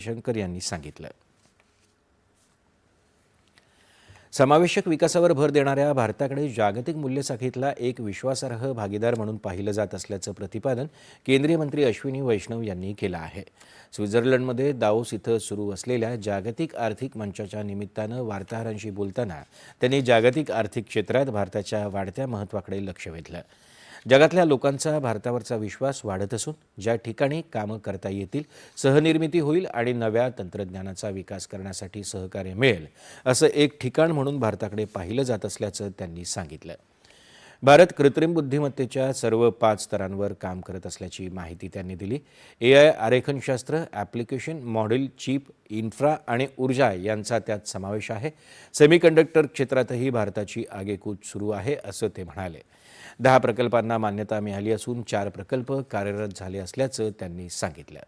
शंकर यांनी सांगितलं. समावेशक विकासावर भर देणाऱ्या भारताकडे जागतिक मूल्यसाखळीतला एक विश्वासार्ह भागीदार म्हणून पाहिलं जात असल्याचं प्रतिपादन केंद्रीय मंत्री अश्विनी वैष्णव यांनी केलं आहे. स्वित्झर्लंडमध्ये दावोस इथं सुरू असलेल्या जागतिक आर्थिक मंचाच्या निमित्तानं वार्ताहरांशी बोलताना त्यांनी जागतिक आर्थिक क्षेत्रात भारताच्या वाढत्या महत्त्वाकडे लक्ष वेधलं. जगातल्या लोकांचा भारतावरचा विश्वास वाढत असून ज्या ठिकाणी कामं करता येतील, सहनिर्मिती होईल आणि नव्या तंत्रज्ञानाचा विकास करण्यासाठी सहकार्य मिळेल असं एक ठिकाण म्हणून भारताकडे पाहिलं जात असल्याचं त्यांनी सांगितलं. भारत कृत्रिम बुद्धिमत्तेच्या सर्व 5 स्तरांवर काम करत असल्याची माहिती त्यांनी दिली. AI, आरेखनशास्त्र, ॲप्लिकेशन, मॉडेल, चिप, इन्फ्रा आणि ऊर्जा यांचा त्यात समावेश आहे. सेमीकंडक्टर क्षेत्रातही भारताची आगेकूच सुरू आहे असं ते म्हणाले. 10 प्रकल्पांना मान्यता मिळाली असून 4 प्रकल्प कार्यरत झाले असल्याचं त्यांनी सांगितलं.